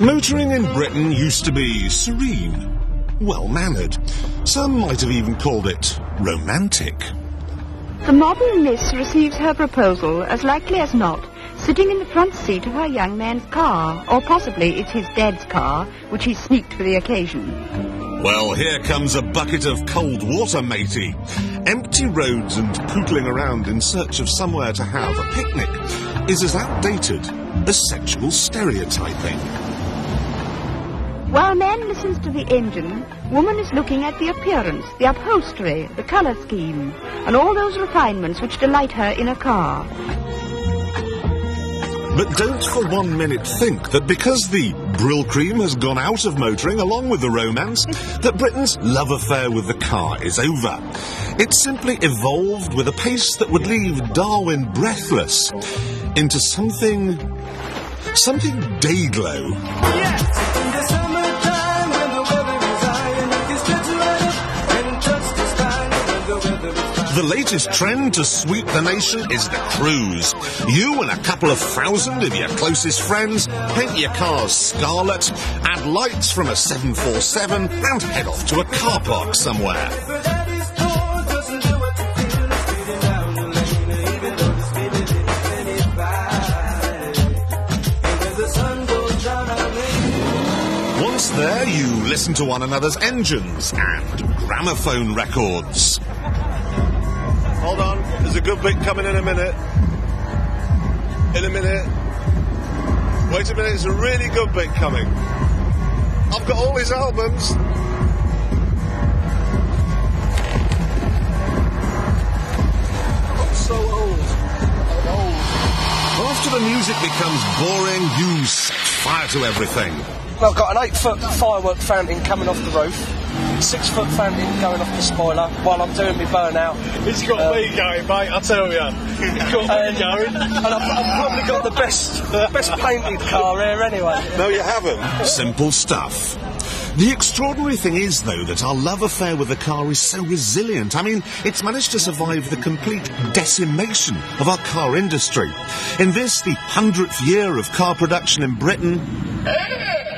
Motoring in Britain used to be serene, well-mannered. Some might have even called it romantic. The modern Miss receives her proposal, as likely as not, sitting in the front seat of her young man's car, or possibly it's his dad's car, which he's sneaked for the occasion. Well, here comes a bucket of cold water, matey. Empty roads and pootling around in search of somewhere to have a picnic is as outdated as sexual stereotyping. While man listens to the engine, woman is looking at the appearance, the upholstery, the colour scheme, and all those refinements which delight her in a car. But don't for 1 minute think that because the Brill cream has gone out of motoring along with the romance, that Britain's love affair with the car is over. It simply evolved with a pace that would leave Darwin breathless into something day-glow. Yes! In the summertime when the weather is high and you can stretch right up and trust the sky when the weather is fine. The latest trend to sweep the nation is the cruise. You and a couple of thousand of your closest friends paint your cars scarlet, add lights from a 747 and head off to a car park somewhere. The daddy's cold doesn't do what you feel. It's speeding down the lane even though the speed limit is 25. And when the sun goes down our lane. Once there, you listen to one another's engines and gramophone records. Hold on, there's a good bit coming in a minute. In a minute. Wait a minute, there's a really good bit coming. I've got all his albums. I'm so old. I'm old. After the music becomes boring, you set fire to everything. I've got an 8-foot firework fountain coming off the roof, 6-foot fountain going off the spoiler while I'm doing my burnout. It's got me going, mate, I tell you. It's got me going. And I've probably got the best painted car here anyway. No, you haven't. Simple stuff. The extraordinary thing is, though, that our love affair with the car is so resilient. I mean, it's managed to survive the complete decimation of our car industry. In this, the 100th year of car production in Britain,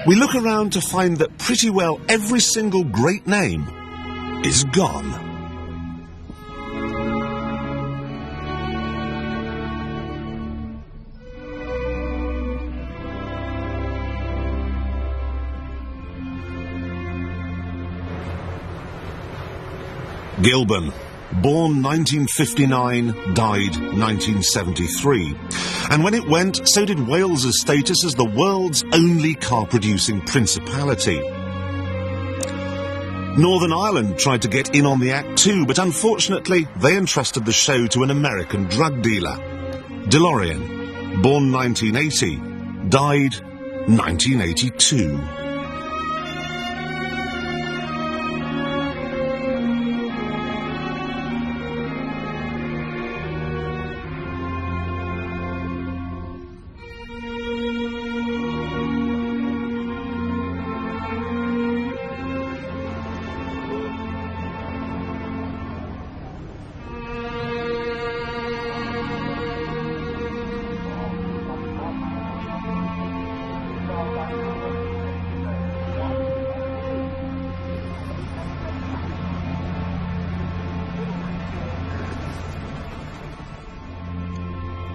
we look around to find that pretty well every single great name is gone. Gilbert, born 1959, died 1973. And when it went, so did Wales's status as the world's only car-producing principality. Northern Ireland tried to get in on the act too, but unfortunately they entrusted the show to an American drug dealer. DeLorean, born 1980, died 1982.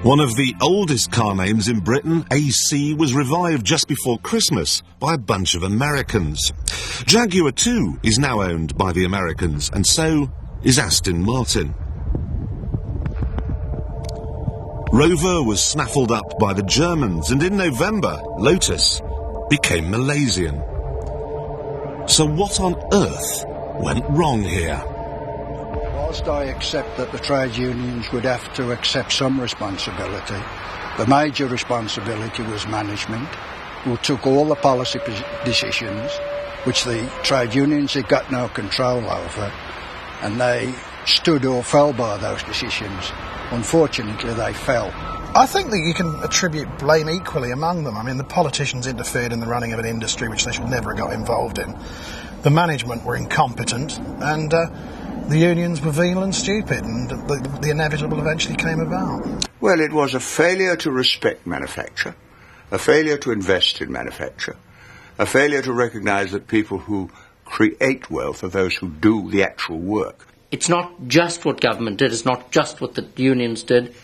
One of the oldest car names in Britain, AC, was revived just before Christmas by a bunch of Americans. Jaguar too is now owned by the Americans, and so is Aston Martin. Rover was snaffled up by the Germans, and in November, Lotus became Malaysian. So what on earth went wrong here? Whilst I accept that the trade unions would have to accept some responsibility, the major responsibility was management, who took all the policy decisions, which the trade unions had got no control over, and they stood or fell by those decisions. Unfortunately, they fell. I think that you can attribute blame equally among them. I mean, the politicians interfered in the running of an industry which they should never have got involved in. The management were incompetent, and the unions were venal and stupid, and the inevitable eventually came about. Well, it was a failure to respect manufacture, a failure to invest in manufacture, a failure to recognise that people who create wealth are those who do the actual work. It's not just what government did, it's not just what the unions did.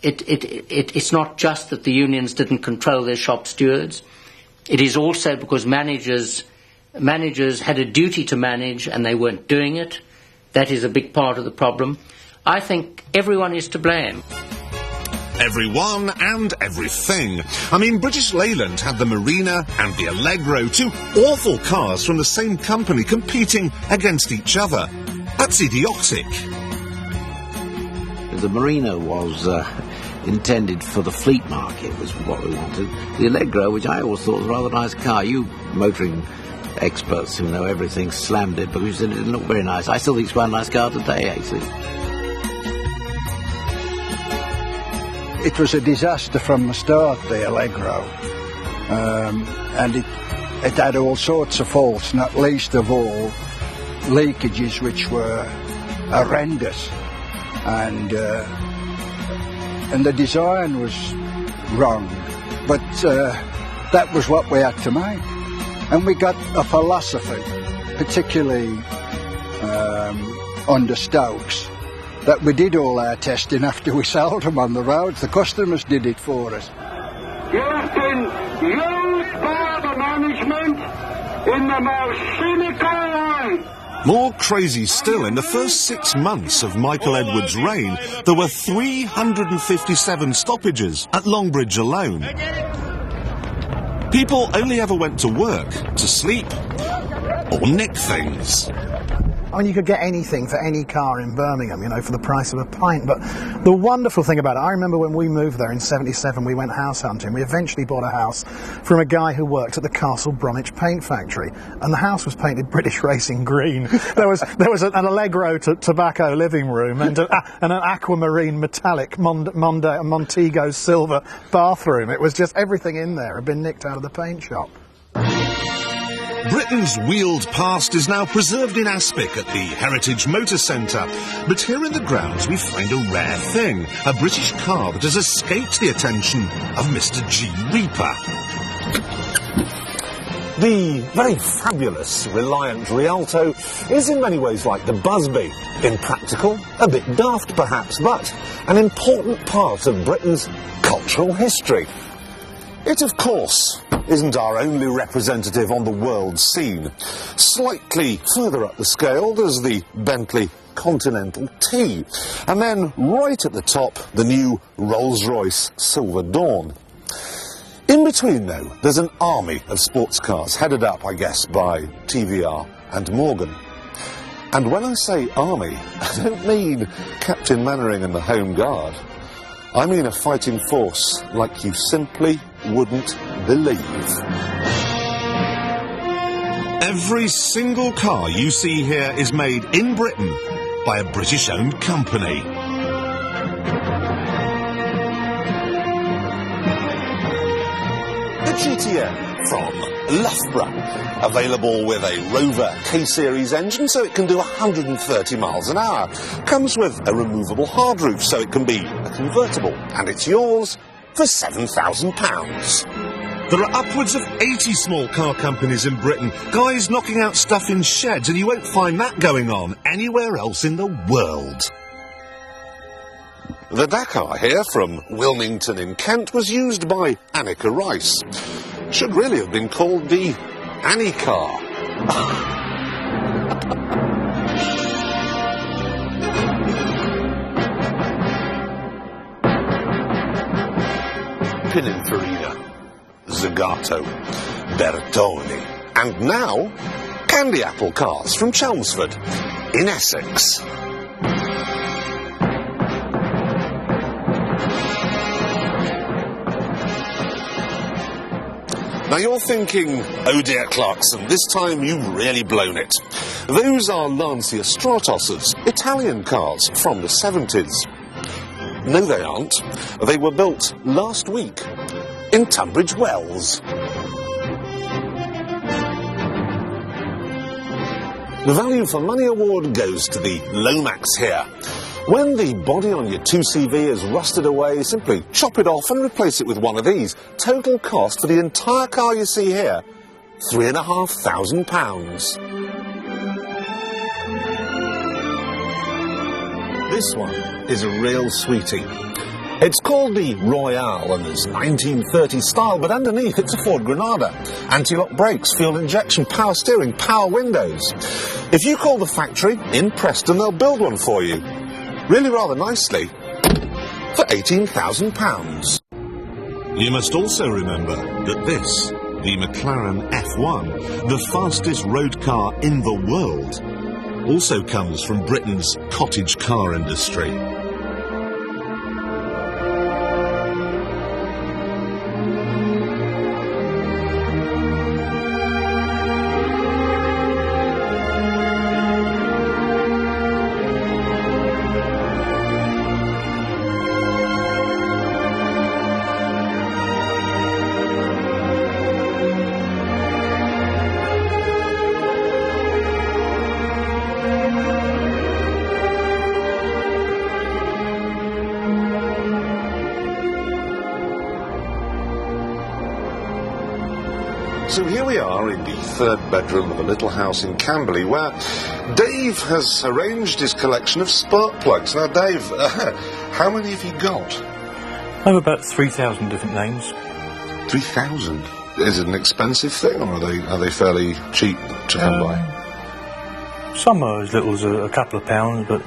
It's not just that the unions didn't control their shop stewards. It is also because managers had a duty to manage and they weren't doing it. That is a big part of the problem. I think everyone is to blame. Everyone and everything. I mean, British Leyland had the Marina and the Allegro, two awful cars from the same company competing against each other. That's idiotic. The Marina was intended for the fleet market, was what we wanted. The Allegro, which I always thought was a rather nice car, you motoring experts who know everything slammed it because it didn't look very nice. I still think it's quite a nice car today, actually. It was a disaster from the start, the Allegro, and it had all sorts of faults, not least of all leakages which were horrendous, and the design was wrong, but that was what we had to make, and we got a philosophy, particularly under Stokes, that we did all our testing after we sold them on the roads. The customers did it for us. You've been used by the management in the most cynical way. More crazy still, in the first 6 months of Michael Edwards' reign, there were 357 stoppages at Longbridge alone. People only ever went to work, to sleep, or nick things. I mean, you could get anything for any car in Birmingham, you know, for the price of a pint. But the wonderful thing about it, I remember when we moved there in '77, we went house hunting. We eventually bought a house from a guy who worked at the Castle Bromwich paint factory, and the house was painted British Racing green. There was an Allegro tobacco living room and an aquamarine metallic Montego silver bathroom. It was just everything in there had been nicked out of the paint shop. Britain's wheeled past is now preserved in Aspic at the Heritage Motor Centre. But here in the grounds we find a rare thing, a British car that has escaped the attention of Mr. G. Reaper. The very fabulous Reliant Rialto is in many ways like the Busby. Impractical, a bit daft perhaps, but an important part of Britain's cultural history. It, of course, isn't our only representative on the world scene. Slightly further up the scale, there's the Bentley Continental T. And then, right at the top, the new Rolls-Royce Silver Dawn. In between, though, there's an army of sports cars, headed up, I guess, by TVR and Morgan. And when I say army, I don't mean Captain Mannering and the Home Guard. I mean a fighting force like you simply wouldn't believe. Every single car you see here is made in Britain by a British-owned company. The GTM from Loughborough, available with a Rover K-Series engine so it can do 130 miles an hour. Comes with a removable hard roof so it can be a convertible, and it's yours for £7,000. There are upwards of 80 small car companies in Britain, guys knocking out stuff in sheds, and you won't find that going on anywhere else in the world. The Dakar here from Wilmington in Kent was used by Annika Rice. Should really have been called the Annie car. Pininfarina, Zagato, Bertoni, and now candy apple cars from Chelmsford in Essex. Now you're thinking, oh dear Clarkson, this time you've really blown it. Those are Lancia Stratos's, Italian cars from the 70s. No, they aren't. They were built last week in Tunbridge Wells. The Value for Money award goes to the Lomax here. When the body on your 2CV is rusted away, simply chop it off and replace it with one of these. Total cost for the entire car you see here, £3,500. This one is a real sweetie. It's called the Royale and it's 1930 style, but underneath it's a Ford Granada. Anti-lock brakes, fuel injection, power steering, power windows. If you call the factory in Preston, they'll build one for you. Really rather nicely, for £18,000. You must also remember that this, the McLaren F1, the fastest road car in the world, also comes from Britain's cottage car industry. So here we are in the third bedroom of a little house in Camberley where Dave has arranged his collection of spark plugs. Now, Dave, how many have you got? I have about 3,000 different names. 3,000? Is it an expensive thing, or are they fairly cheap to come by? Some are as little as a couple of pounds, but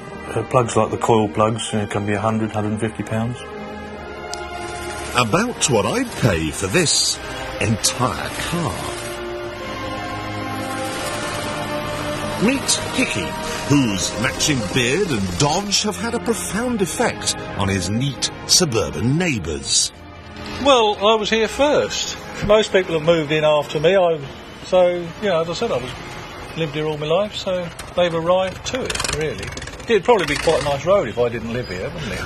plugs like the coil plugs can be £100, £150. About what I'd pay for this entire car. Meet Hickey, whose matching beard and dodge have had a profound effect on his neat suburban neighbours. Well, I was here first. Most people have moved in after me, so, you know, as I said, lived here all my life, so they've arrived to it, really. It'd probably be quite a nice road if I didn't live here, wouldn't it?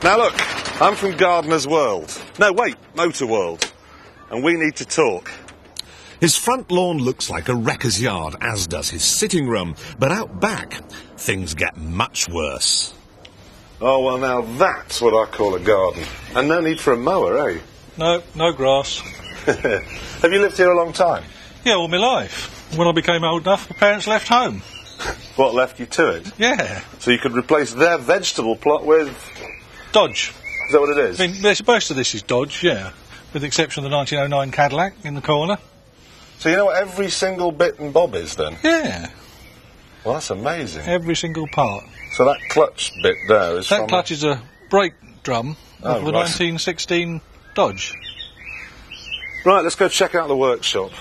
Now look, I'm from Gardener's World. No, wait, Motorworld. And we need to talk. His front lawn looks like a wrecker's yard, as does his sitting room. But out back, things get much worse. Oh, well, now that's what I call a garden. And no need for a mower, eh? No grass. Have you lived here a long time? Yeah, all my life. When I became old enough, my parents left home. What, left you to it? Yeah. So you could replace their vegetable plot with... Dodge. Is that what it is? I mean, most of this is Dodge, yeah. With the exception of the 1909 Cadillac in the corner. So you know what every single bit and bob is, then? Yeah. Well, that's amazing. Every single part. So that clutch bit there is That clutch is a brake drum of the right. 1916 Dodge. Right, let's go check out the workshop.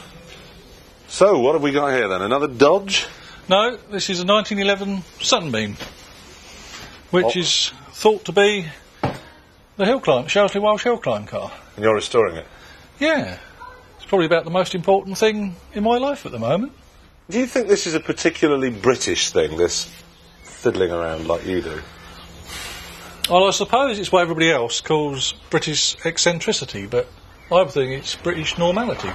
So, what have we got here, then? Another Dodge? No, this is a 1911 Sunbeam, which is thought to be the Shelsley Welsh hill climb car. And you're restoring it? Yeah. It's probably about the most important thing in my life at the moment. Do you think this is a particularly British thing, this fiddling around like you do? Well, I suppose it's what everybody else calls British eccentricity, but I think it's British normality.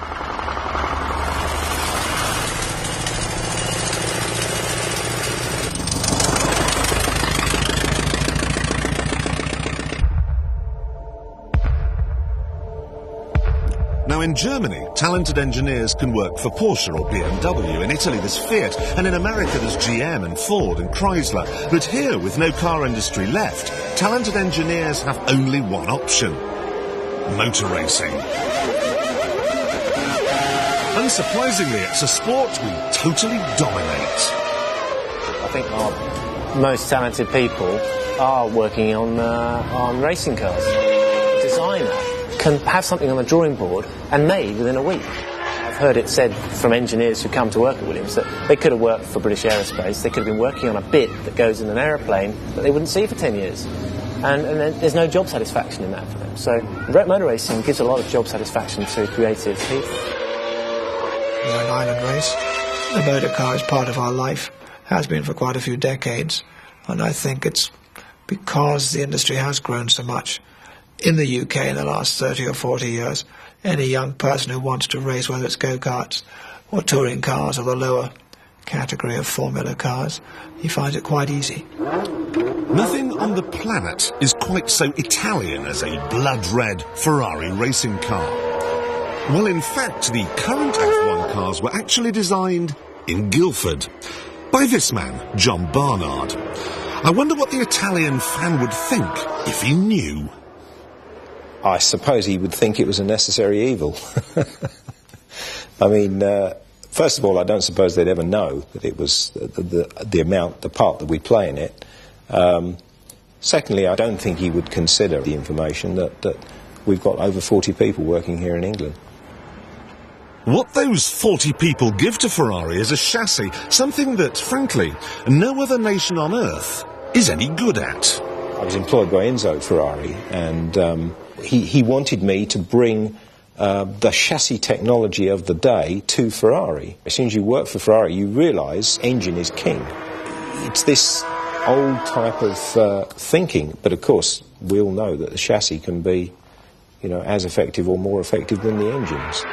Now, in Germany, talented engineers can work for Porsche or BMW. In Italy, there's Fiat. And in America, there's GM and Ford and Chrysler. But here, with no car industry left, talented engineers have only one option: motor racing. Unsurprisingly, it's a sport we totally dominate. I think our most talented people are working on racing cars. A designer can have something on the drawing board and made within a week. I've heard it said from engineers who come to work at Williams that they could have worked for British Aerospace, they could have been working on a bit that goes in an aeroplane that they wouldn't see for 10 years. And then there's no job satisfaction in that for them. So motor racing gives a lot of job satisfaction to creative people. We're an island race. The motor car is part of our life, has been for quite a few decades. And I think it's because the industry has grown so much in the UK in the last 30 or 40 years, any young person who wants to race, whether it's go-karts or touring cars or the lower category of formula cars, he finds it quite easy. Nothing on the planet is quite so Italian as a blood-red Ferrari racing car. Well, in fact, the current F1 cars were actually designed in Guildford by this man, John Barnard. I wonder what the Italian fan would think if he knew. I suppose he would think it was a necessary evil. I mean, first of all, I don't suppose they'd ever know that it was the part that we play in it. Secondly, I don't think he would consider the information that we've got over 40 people working here in England. What those 40 people give to Ferrari is a chassis, something that, frankly, no other nation on earth is any good at. I was employed by Enzo Ferrari, and he wanted me to bring the chassis technology of the day to Ferrari. As soon as you work for Ferrari, you realise engine is king. It's this old type of thinking, but of course we all know that the chassis can be, as effective or more effective than the engines.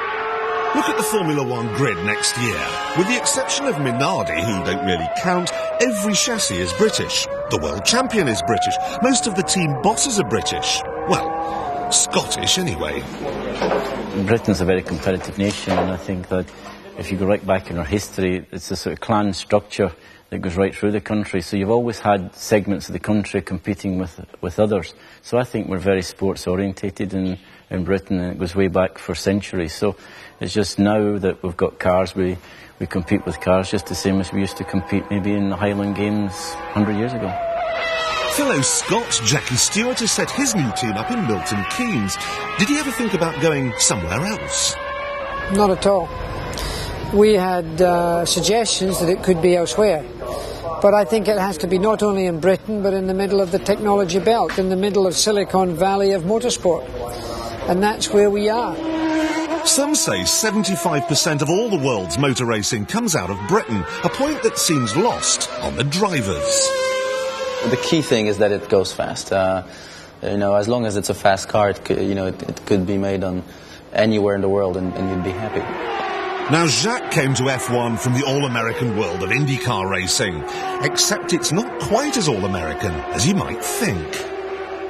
Look at the Formula One grid next year. With the exception of Minardi, who don't really count, every chassis is British. The world champion is British. Most of the team bosses are British. Well, Scottish anyway. Britain's a very competitive nation, and I think that if you go right back in our history, it's a sort of clan structure that goes right through the country. So you've always had segments of the country competing with others. So I think we're very sports orientated in Britain, and it goes way back for centuries. So it's just now that we've got cars, we compete with cars just the same as we used to compete maybe in the Highland Games 100 years ago. Fellow Scot Jackie Stewart has set his new team up in Milton Keynes. Did he ever think about going somewhere else? Not at all. We had suggestions that it could be elsewhere. But I think it has to be not only in Britain, but in the middle of the technology belt, in the middle of Silicon Valley of motorsport. And that's where we are. Some say 75% of all the world's motor racing comes out of Britain, a point that seems lost on the drivers. The key thing is that it goes fast. As long as it's a fast car, it could be made on anywhere in the world and you'd be happy. Now, Jacques came to F1 from the all-American world of IndyCar racing, except it's not quite as all-American as you might think.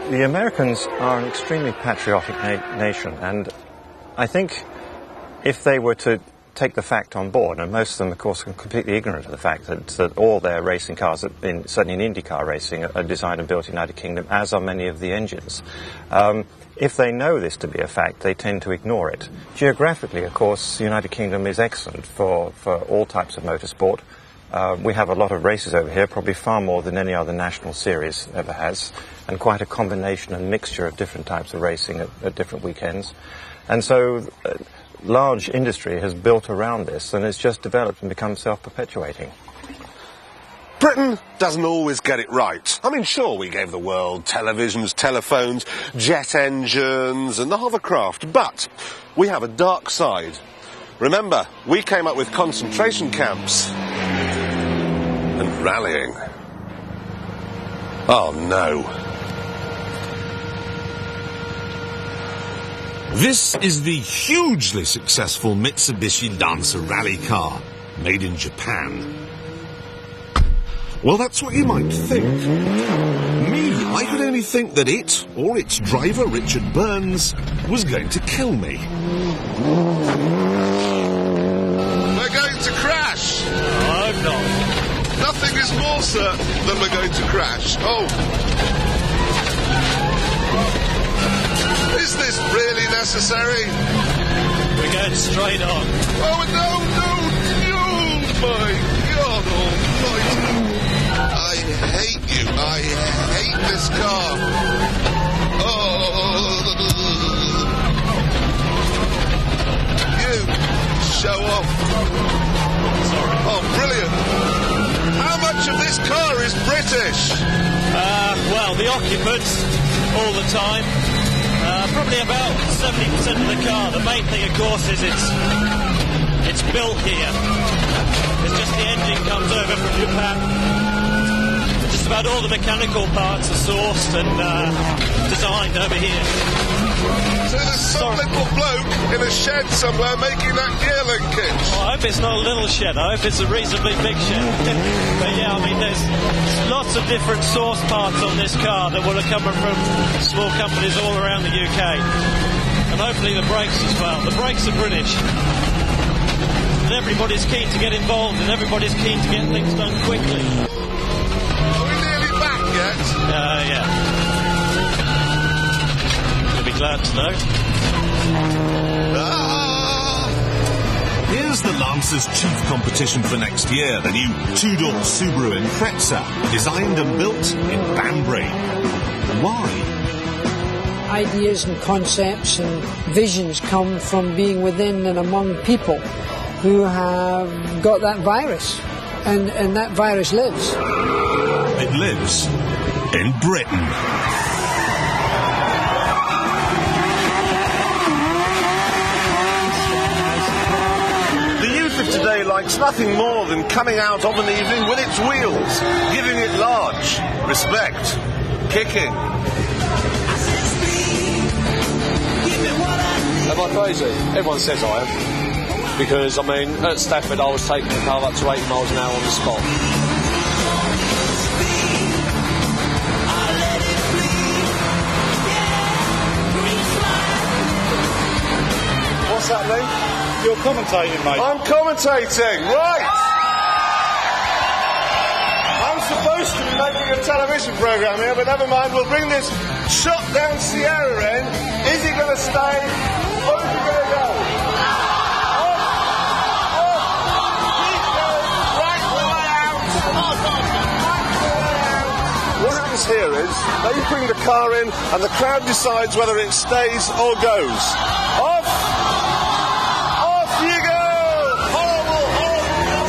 The Americans are an extremely patriotic nation, and I think if they were to take the fact on board, and most of them, of course, are completely ignorant of the fact that all their racing cars, certainly in IndyCar racing, are designed and built in the United Kingdom, as are many of the engines. If they know this to be a fact, they tend to ignore it. Geographically, of course, the United Kingdom is excellent for all types of motorsport. We have a lot of races over here, probably far more than any other national series ever has, and quite a combination and mixture of different types of racing at different weekends. And so large industry has built around this, and it's just developed and become self-perpetuating. Britain doesn't always get it right. I mean, sure, we gave the world televisions, telephones, jet engines and the hovercraft, but we have a dark side. Remember, we came up with concentration camps and rallying. Oh, no. This is the hugely successful Mitsubishi Dancer rally car, made in Japan. Well, that's what you might think. Me, I could only think that it, or its driver, Richard Burns, was going to kill me. We're going to crash! I'm not. Nothing is more certain than we're going to crash. Oh! Is this really necessary? We're going straight on. Oh, no, my God almighty. I hate you. I hate this car. Oh. You show off. Sorry. Oh, brilliant. How much of this car is British? Well, the occupants, all the time. Probably about 70% of the car. The main thing, of course, is it's built here. It's just the engine comes over from Japan. Just about all the mechanical parts are sourced and designed over here. So there's some little bloke in a shed somewhere making that gear linkage. Well, I hope it's not a little shed. I hope it's a reasonably big shed. But yeah, I mean, there's lots of different source parts on this car that will have come from small companies all around the UK. And hopefully the brakes as well. The brakes are British. And everybody's keen to get involved and everybody's keen to get things done quickly. Are we nearly back yet? Yeah. You'll be glad to know. Here's the Lancers' chief competition for next year, the new two-door Subaru Impreza, designed and built in Banbury. Why? Ideas and concepts and visions come from being within and among people who have got that virus, and that virus lives. It lives in Britain. The youth of today likes nothing more than coming out of an evening with its wheels, giving it large respect, kicking. Am I crazy? Everyone says I am. Because, I mean, at Stafford I was taking the car up to 80 miles an hour on the spot. What's happening? You're commentating, mate. I'm commentating, right! I'm supposed to be making a television programme here, but never mind, we'll bring this shot down Sierra in. Is he going to stay? Or is he going to go? What happens here is they bring the car in and the crowd decides whether it stays or goes. Off! Off you go! Horrible, horrible!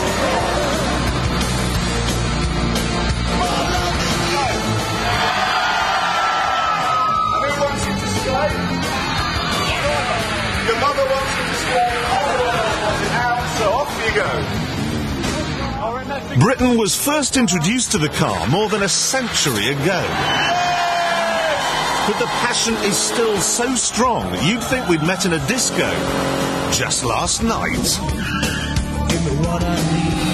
Who wants you to stay? Your mother wants you to stay. Out, so off you go. Britain was first introduced to the car more than a century ago. But the passion is still so strong that you'd think we'd met in a disco just last night. Give me what I need.